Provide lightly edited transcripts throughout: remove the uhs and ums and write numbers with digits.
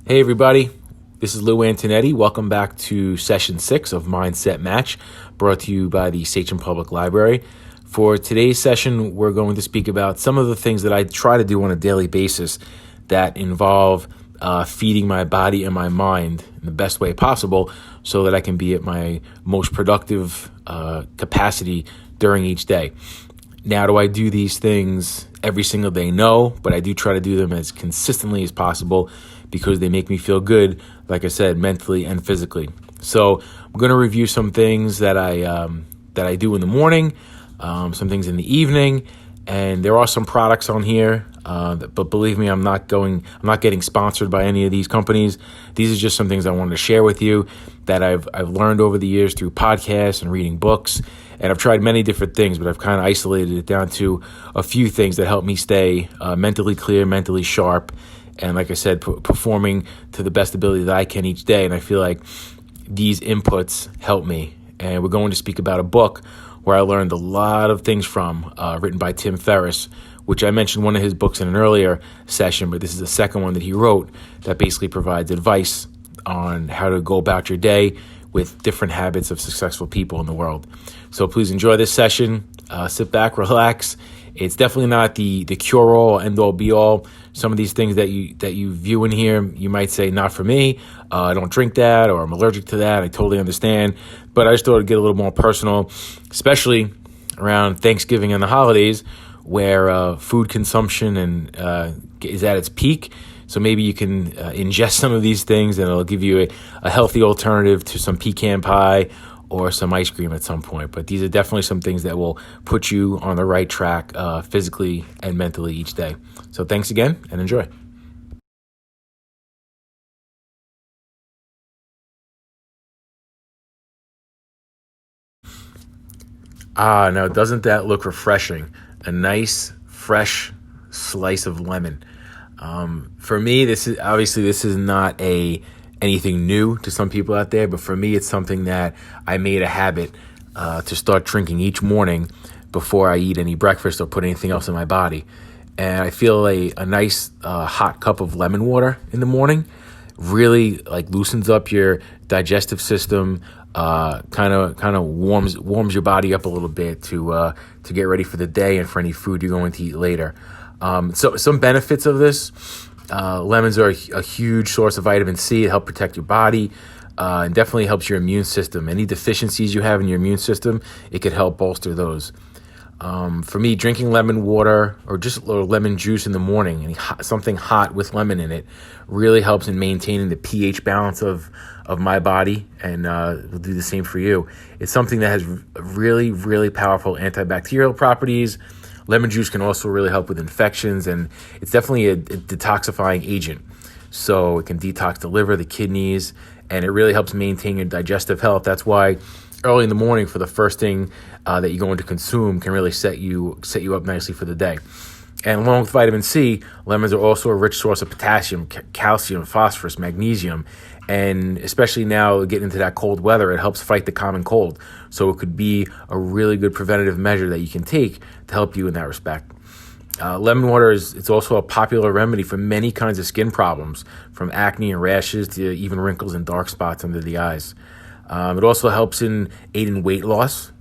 Hey everybody, this is Lou Antonetti. Welcome back to session 6 of Mindset Match, brought to you by the Sachem Public Library. For today's session, we're going to speak about some of the things that I try to do on a daily basis that involve feeding my body and my mind in the best way possible so that I can be at my most productive capacity during each day. Now, do I do these things every single day? No, but I do try to do them as consistently as possible because they make me feel good, like I said, mentally and physically. So I'm going to review some things that I do in the morning, some things in the evening, and there are some products on here. But believe me, I'm not getting sponsored by any of these companies. These are just some things I wanted to share with you that I've learned over the years through podcasts and reading books. And I've tried many different things, but I've kind of isolated it down to a few things that help me stay mentally clear, mentally sharp, and like I said, performing to the best ability that I can each day. And I feel like these inputs help me. And we're going to speak about a book where I learned a lot of things from, written by Tim Ferriss, which I mentioned one of his books in an earlier session, but this is the second one that he wrote that basically provides advice on how to go about your day with different habits of successful people in the world. So please enjoy this session. Sit back, relax. It's definitely not the cure-all, end-all, be-all. Some of these things that you view in here, you might say, not for me. I don't drink that, or I'm allergic to that. I totally understand. But I just thought it'd get a little more personal, especially around Thanksgiving and the holidays, where food consumption is at its peak. So maybe you can ingest some of these things, and it'll give you a healthy alternative to some pecan pie or some ice cream at some point. But these are definitely some things that will put you on the right track physically and mentally each day. So thanks again, and enjoy. Now doesn't that look refreshing? A nice, fresh slice of lemon. For me, this is not anything new to some people out there, but for me, it's something that I made a habit to start drinking each morning before I eat any breakfast or put anything else in my body. And I feel a nice hot cup of lemon water in the morning really loosens up your digestive system, kind of warms your body up a little bit to get ready for the day and for any food you're going to eat later. So some benefits of this: lemons are a huge source of vitamin C. It helps protect your body, and definitely helps your immune system. Any deficiencies you have in your immune system, it could help bolster those. For me, drinking lemon water or lemon juice in the morning, something hot with lemon in it, really helps in maintaining the pH balance of my body, and will do the same for you. It's something that has really, really powerful antibacterial properties. Lemon juice can also really help with infections, and it's definitely a detoxifying agent. So it can detox the liver, the kidneys, and it really helps maintain your digestive health. That's why early in the morning, for the first thing that you're going to consume, can really set you up nicely for the day. And along with vitamin C, lemons are also a rich source of potassium, calcium, phosphorus, magnesium, and especially now getting into that cold weather, it helps fight the common cold. So it could be a really good preventative measure that you can take to help you in that respect. Lemon water it's also a popular remedy for many kinds of skin problems, from acne and rashes to even wrinkles and dark spots under the eyes. It also helps aid in weight loss,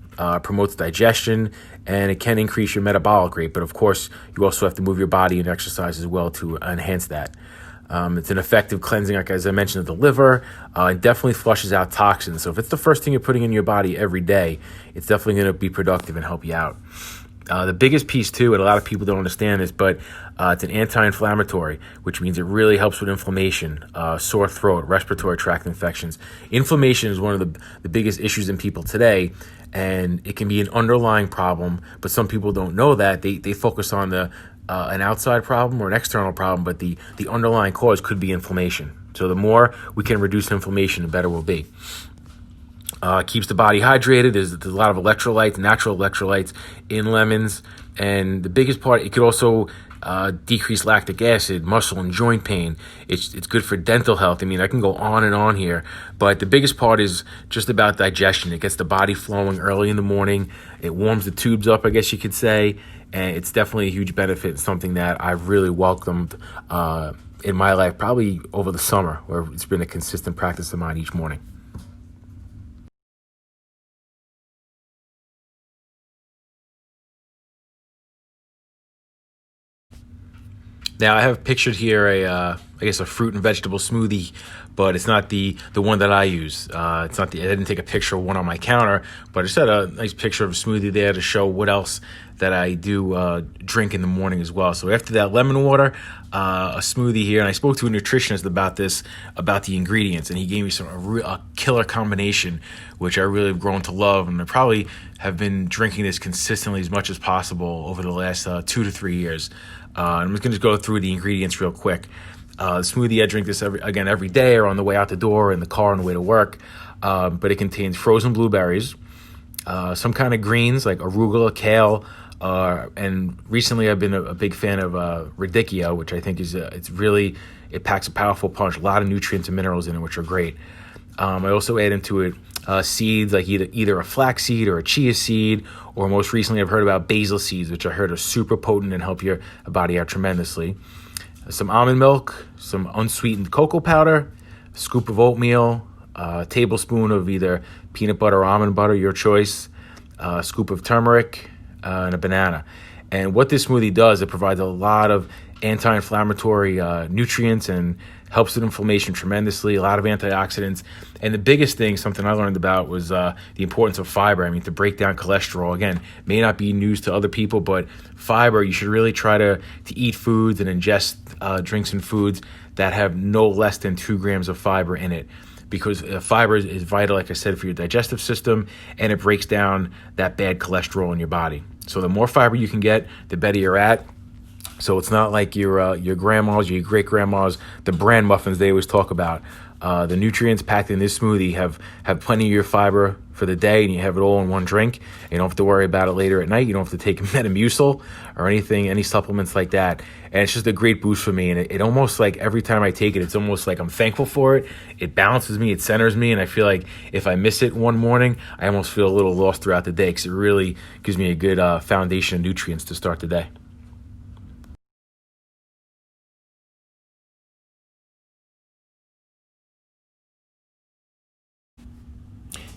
promotes digestion, and it can increase your metabolic rate. But of course, you also have to move your body and exercise as well to enhance that. It's an effective cleansing, like as I mentioned, of the liver. It definitely flushes out toxins. So if it's the first thing you're putting in your body every day, it's definitely going to be productive and help you out. The biggest piece too, and a lot of people don't understand this, but it's an anti-inflammatory, which means it really helps with inflammation, sore throat, respiratory tract infections. Inflammation is one of the biggest issues in people today, and it can be an underlying problem, but some people don't know that. They focus on an outside problem or an external problem, but the underlying cause could be inflammation. So the more we can reduce inflammation, the better we'll be. Keeps the body hydrated. There's a lot of electrolytes, natural electrolytes in lemons. And the biggest part, it could also decrease lactic acid, muscle and joint pain. It's good for dental health. I mean, I can go on and on here, but the biggest part is just about digestion. It gets the body flowing early in the morning. It warms the tubes up, I guess you could say. And it's definitely a huge benefit, something that I've really welcomed in my life, probably over the summer, where it's been a consistent practice of mine each morning. Now I have pictured here I guess a fruit and vegetable smoothie, but it's not the one that I use. It's not I didn't take a picture of one on my counter, but I just had a nice picture of a smoothie there to show what else that I do drink in the morning as well. So after that lemon water, a smoothie here, and I spoke to a nutritionist about this, about the ingredients, and he gave me a killer combination, which I really have grown to love, and I probably have been drinking this consistently as much as possible over the last 2 to 3 years. I'm just going to go through the ingredients real quick. The smoothie, I drink this every day or on the way out the door, in the car on the way to work. But it contains frozen blueberries, some kind of greens like arugula, kale, and recently I've been a big fan of radicchio, which I think is it packs a powerful punch, a lot of nutrients and minerals in it, which are great. I also add into it seeds like either a flax seed or a chia seed, or most recently I've heard about basil seeds, which I heard are super potent and help your body out tremendously. Some almond milk, some unsweetened cocoa powder, a scoop of oatmeal, a tablespoon of either peanut butter or almond butter, your choice, a scoop of turmeric, and a banana. And what this smoothie does, it provides a lot of anti-inflammatory nutrients and helps with inflammation tremendously, a lot of antioxidants. And the biggest thing, something I learned about, was the importance of fiber. I mean, to break down cholesterol, again, may not be news to other people, but fiber, you should really try to eat foods and ingest drinks and foods that have no less than 2 grams of fiber in it. Because fiber is vital, like I said, for your digestive system, and it breaks down that bad cholesterol in your body. So the more fiber you can get, the better you're at. So it's not like your grandma's, your great-grandma's, the bran muffins they always talk about. The nutrients packed in this smoothie have plenty of your fiber for the day, and you have it all in one drink. You don't have to worry about it later at night. You don't have to take Metamucil or anything, any supplements like that. And it's just a great boost for me. And it almost like every time I take it, it's almost like I'm thankful for it. It balances me, it centers me, and I feel like if I miss it one morning, I almost feel a little lost throughout the day, because it really gives me a good foundation of nutrients to start the day.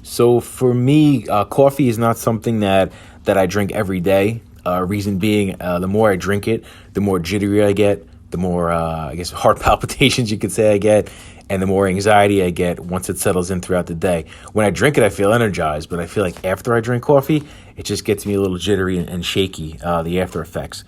So for me, coffee is not something that I drink every day. Reason being, the more I drink it, the more jittery I get, the more, I guess, heart palpitations you could say I get, and the more anxiety I get once it settles in throughout the day. When I drink it, I feel energized, but I feel like after I drink coffee, it just gets me a little jittery and shaky, the after effects.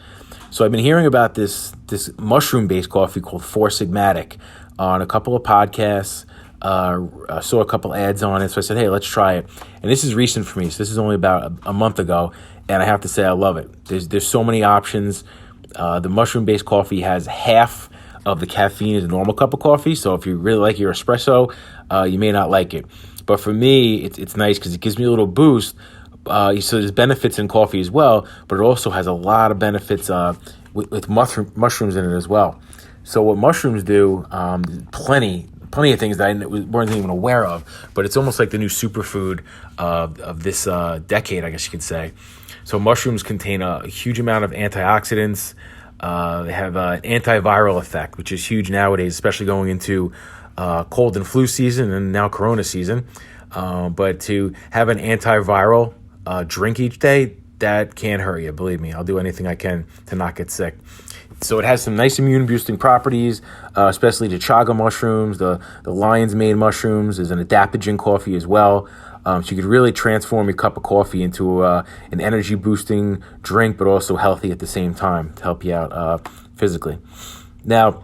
So I've been hearing about this mushroom-based coffee called Four Sigmatic on a couple of podcasts. I saw a couple ads on it, so I said, hey, let's try it. And this is recent for me, so this is only about a month ago, and I have to say I love it. There's so many options. The mushroom-based coffee has half of the caffeine as a normal cup of coffee, so if you really like your espresso, you may not like it. But for me, it's nice because it gives me a little boost. So there's benefits in coffee as well, but it also has a lot of benefits with mushrooms in it as well. So what mushrooms do, plenty of things that I weren't even aware of, but it's almost like the new superfood of this decade, I guess you could say. So mushrooms contain a huge amount of antioxidants. They have an antiviral effect, which is huge nowadays, especially going into cold and flu season and now corona season. But to have an antiviral drink each day, that can't hurt you. Believe me, I'll do anything I can to not get sick. So it has some nice immune boosting properties, especially the chaga mushrooms, the lion's mane mushrooms. There's an adaptogen coffee as well. So you could really transform your cup of coffee into an energy boosting drink, but also healthy at the same time to help you out physically. Now,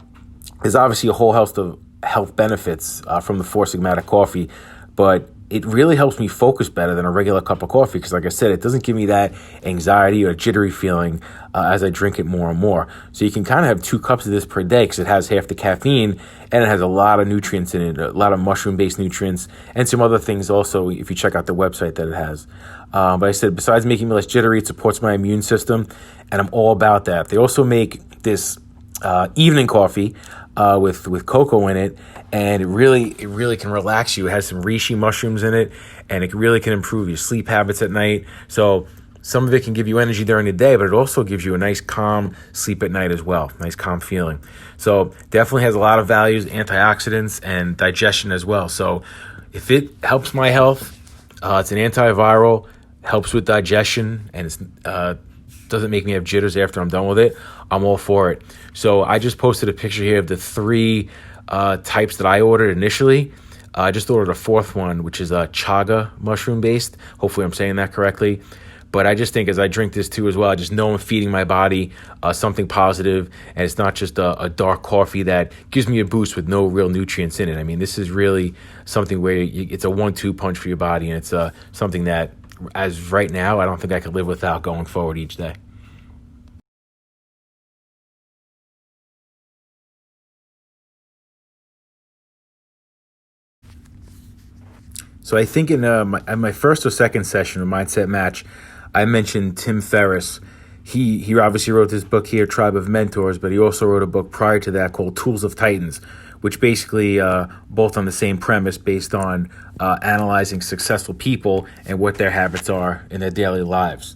there's obviously a whole host of health benefits from the Four Sigmatic coffee, but it really helps me focus better than a regular cup of coffee because, like I said, it doesn't give me that anxiety or jittery feeling as I drink it more and more. So you can kind of have 2 cups of this per day because it has half the caffeine and it has a lot of nutrients in it, a lot of mushroom-based nutrients, and some other things also if you check out the website that it has. But I said, besides making me less jittery, it supports my immune system, and I'm all about that. They also make this evening coffee with cocoa in it, and it really can relax you. It has some reishi mushrooms in it, and it really can improve your sleep habits at night. So Some of it can give you energy during the day, but it also gives you a nice calm sleep at night as well, nice calm feeling. So definitely has a lot of values, antioxidants, and digestion as well. So if it helps my health, it's an antiviral, helps with digestion, and it doesn't make me have jitters after I'm done with it, I'm all for it. So I just posted a picture here of the 3 types that I ordered initially. I just ordered a 4th one, which is a chaga mushroom based. Hopefully I'm saying that correctly. But I just think as I drink this too as well, I just know I'm feeding my body something positive, and it's not just a dark coffee that gives me a boost with no real nutrients in it. I mean, this is really something where it's a 1-2 punch for your body, and it's something that, as right now, I don't think I could live without going forward each day. So I think in my first or second session of Mindset Match, I mentioned Tim Ferriss. He obviously wrote this book here, Tribe of Mentors, but he also wrote a book prior to that called Tools of Titans, which basically both on the same premise based on analyzing successful people and what their habits are in their daily lives.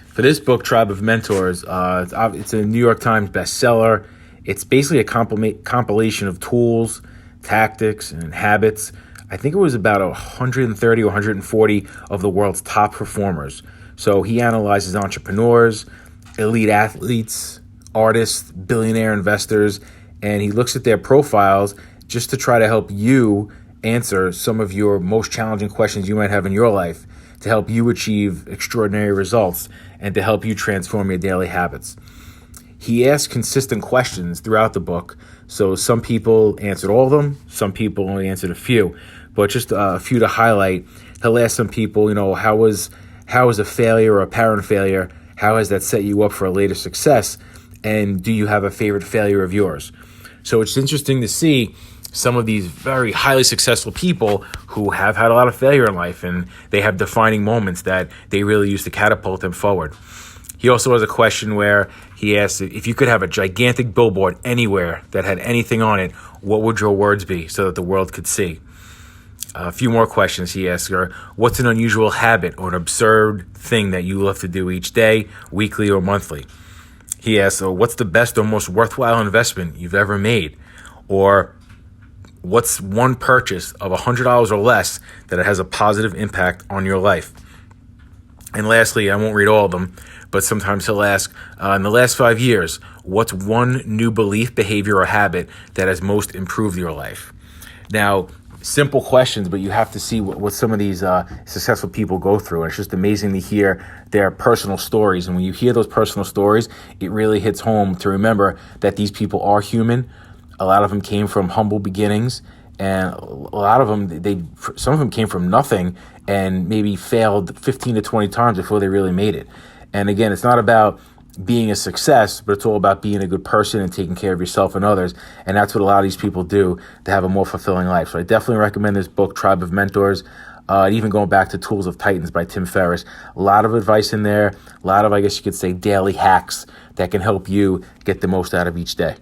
For this book, Tribe of Mentors, it's a New York Times bestseller. It's basically a compilation of tools, tactics, and habits. I think it was about 130 or 140 of the world's top performers. So he analyzes entrepreneurs, elite athletes, artists, billionaire investors, and he looks at their profiles just to try to help you answer some of your most challenging questions you might have in your life, to help you achieve extraordinary results and to help you transform your daily habits. He asks consistent questions throughout the book. So some people answered all of them, some people only answered a few, but just a few to highlight. He'll ask some people, how was a failure or apparent failure? How has that set you up for a later success? And do you have a favorite failure of yours? So it's interesting to see some of these very highly successful people who have had a lot of failure in life, and they have defining moments that they really use to catapult them forward. He also has a question where he asks, if you could have a gigantic billboard anywhere that had anything on it, what would your words be so that the world could see? A few more questions he asks are, what's an unusual habit or an absurd thing that you love to do each day, weekly, or monthly? He asks, what's the best or most worthwhile investment you've ever made? Or what's one purchase of $100 or less that it has a positive impact on your life? And lastly, I won't read all of them, but sometimes he'll ask, in the last 5 years, what's one new belief, behavior, or habit that has most improved your life? Now, simple questions, but you have to see what some of these successful people go through. And it's just amazing to hear their personal stories. And when you hear those personal stories, it really hits home to remember that these people are human. A lot of them came from humble beginnings, and a lot of them, some of them came from nothing and maybe failed 15 to 20 times before they really made it. And again, it's not about being a success, but it's all about being a good person and taking care of yourself and others. And that's what a lot of these people do to have a more fulfilling life. So I definitely recommend this book, Tribe of Mentors. Even going back to Tools of Titans by Tim Ferriss. A lot of advice in there, a lot of, I guess you could say, daily hacks that can help you get the most out of each day.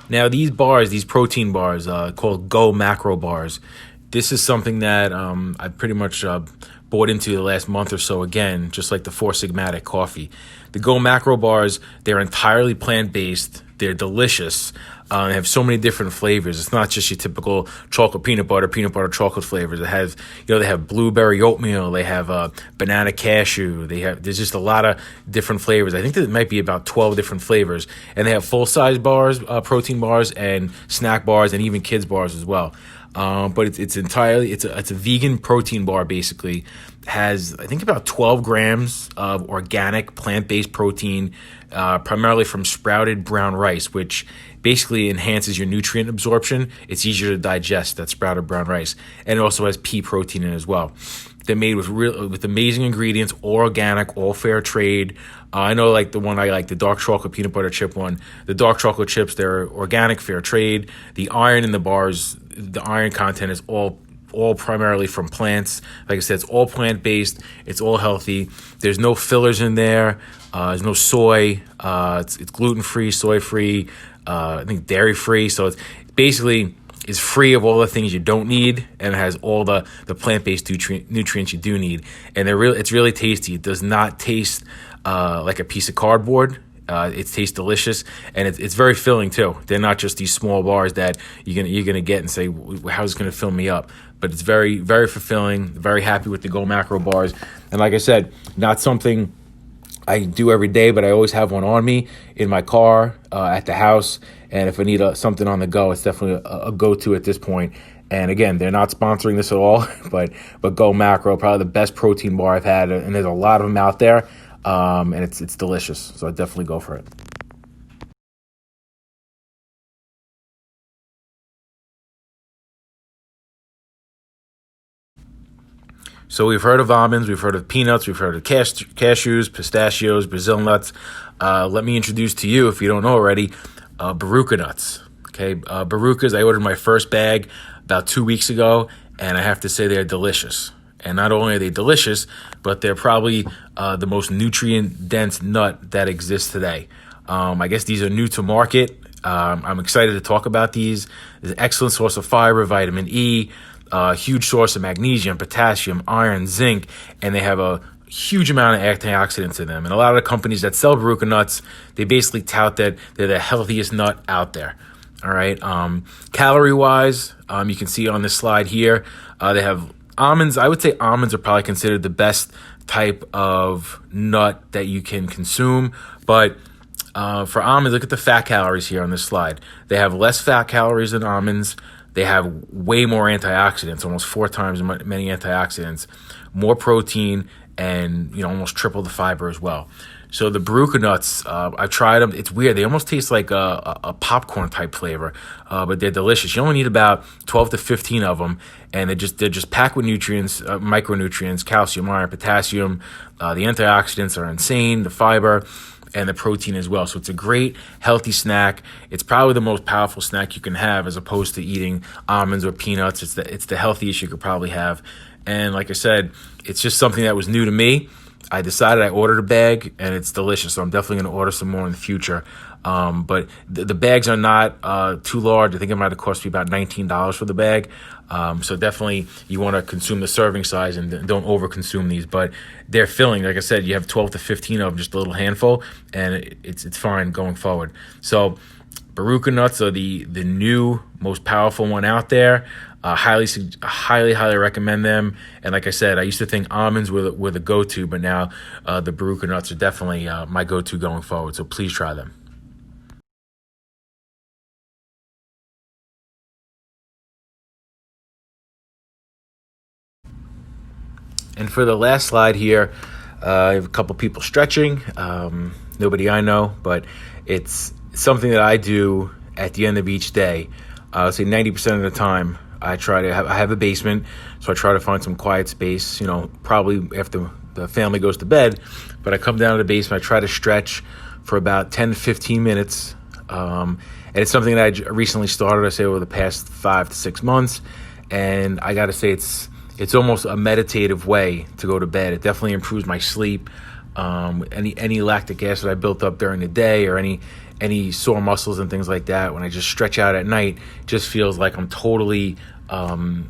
Now, these protein bars called Go Macro bars, this is something that I pretty much bought into the last month or so again, just like the Four Sigmatic coffee. The Go Macro bars, they're entirely plant-based. They're delicious. They have so many different flavors. It's not just your typical chocolate peanut butter chocolate flavors. It has, they have blueberry oatmeal. They have banana cashew. There's just a lot of different flavors. I think there might be about 12 different flavors. And they have full-size bars, protein bars, and snack bars, and even kids bars as well. But it's a vegan protein bar basically. Has, I think, about 12 grams of organic plant-based protein, primarily from sprouted brown rice, which basically enhances your nutrient absorption. It's easier to digest, that sprouted brown rice. And it also has pea protein in it as well. They're made with amazing ingredients, all organic, all fair trade. I know, like the one I like, the dark chocolate peanut butter chip one. The dark chocolate chips, they're organic, fair trade. The iron in the bars, the iron content is all primarily from plants. Like I said, it's all plant-based. It's all healthy. There's no fillers in there. There's no soy. It's gluten-free, soy-free. I think dairy free. So it's basically is free of all the things you don't need, and it has all the plant-based nutrients you do need. And it's really tasty. It does not taste like a piece of cardboard. It tastes delicious, and it's very filling too. They're not just these small bars that you're gonna get and say, how's it gonna fill me up? But it's very, very fulfilling. Very happy with the Go Macro bars. And like I said, not something I do every day, but I always have one on me in my car, at the house. And if I need something on the go, it's definitely a go-to at this point. And again, they're not sponsoring this at all, but Go Macro, probably the best protein bar I've had. And there's a lot of them out there, and it's delicious. So I definitely go for it. So we've heard of almonds, we've heard of peanuts, we've heard of cashews, pistachios, Brazil nuts. Let me introduce to you, if you don't know already, Baruch Nuts. Okay, Baruchas, I ordered my first bag about 2 weeks ago, and I have to say they're delicious. And not only are they delicious, but they're probably the most nutrient-dense nut that exists today. I guess these are new to market. I'm excited to talk about these. There's an excellent source of fiber, vitamin E, huge source of magnesium, potassium, iron, zinc, and they have a huge amount of antioxidants in them. And a lot of the companies that sell Baruch nuts, they basically tout that they're the healthiest nut out there. All right. Calorie-wise, you can see on this slide here, they have almonds. I would say almonds are probably considered the best type of nut that you can consume. But for almonds, look at the fat calories here on this slide. They have less fat calories than almonds. They have way more antioxidants, almost 4 times many antioxidants, more protein, and almost triple the fiber as well. So the Baruch nuts, I've tried them. It's weird. They almost taste like a popcorn type flavor, but they're delicious. You only need about 12 to 15 of them, and they're just packed with nutrients, micronutrients, calcium, iron, potassium. The antioxidants are insane. The fiber and the protein as well. So it's a great, healthy snack. It's probably the most powerful snack you can have, as opposed to eating almonds or peanuts. It's the healthiest you could probably have. And like I said, it's just something that was new to me. I decided, I ordered a bag, and it's delicious. So I'm definitely going to order some more in the future. But the bags are not too large. I think it might have cost me about $19 for the bag. So definitely you want to consume the serving size and don't over-consume these. But they're filling. Like I said, you have 12 to 15 of them, just a little handful, and it's fine going forward. So Baruch nuts are the new, most powerful one out there. Highly recommend them. And like I said, I used to think almonds were the go-to, but now the Baruch nuts are definitely my go-to going forward. So please try them. And for the last slide here, I have a couple people stretching. Nobody I know, but it's something that I do at the end of each day. I would say 90% of the time, I have a basement, so I try to find some quiet space, probably after the family goes to bed. But I come down to the basement, I try to stretch for about 10 to 15 minutes. And it's something that I recently started, I say, over the past 5 to 6 months. And I got to say, it's almost a meditative way to go to bed. It definitely improves my sleep. Any lactic acid I built up during the day, or any sore muscles and things like that, when I just stretch out at night, just feels like I'm totally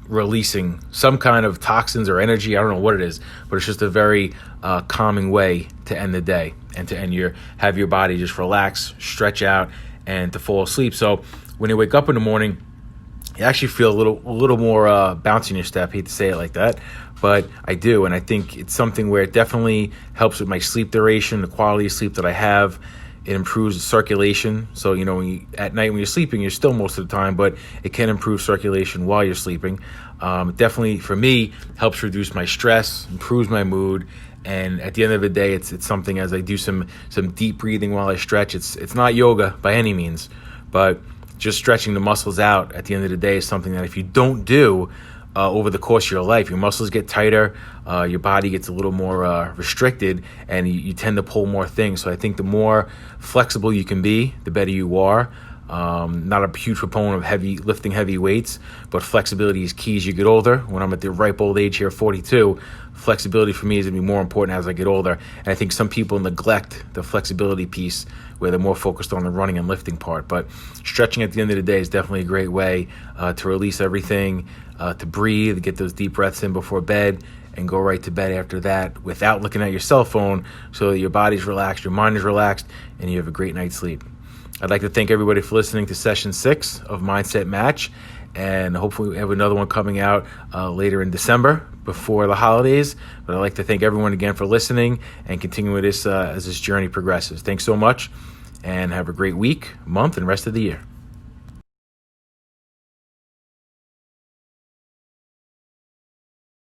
releasing some kind of toxins or energy. I don't know what it is, but it's just a very calming way to end the day and to have your body just relax, stretch out, and to fall asleep. So when you wake up in the morning, you actually feel a little more bounce in your step. I hate to say it like that, but I do. And I think it's something where it definitely helps with my sleep duration, the quality of sleep that I have. It improves circulation. So, at night when you're sleeping, you're still most of the time, but it can improve circulation while you're sleeping. Definitely, for me, helps reduce my stress, improves my mood. And at the end of the day, it's something, as I do some deep breathing while I stretch. It's not yoga by any means, but just stretching the muscles out at the end of the day is something that if you don't do over the course of your life, your muscles get tighter, your body gets a little more restricted, and you tend to pull more things. So I think the more flexible you can be, the better you are. Not a huge proponent of lifting heavy weights, but flexibility is key as you get older. When I'm at the ripe old age here, 42, flexibility for me is going to be more important as I get older. And I think some people neglect the flexibility piece where they're more focused on the running and lifting part. But stretching at the end of the day is definitely a great way to release everything, to breathe, get those deep breaths in before bed, and go right to bed after that without looking at your cell phone, so that your body's relaxed, your mind is relaxed, and you have a great night's sleep. I'd like to thank everybody for listening to Session 6 of Mindset Match, and hopefully we have another one coming out later in December before the holidays. But I'd like to thank everyone again for listening and continuing with this as this journey progresses. Thanks so much, and have a great week, month, and rest of the year.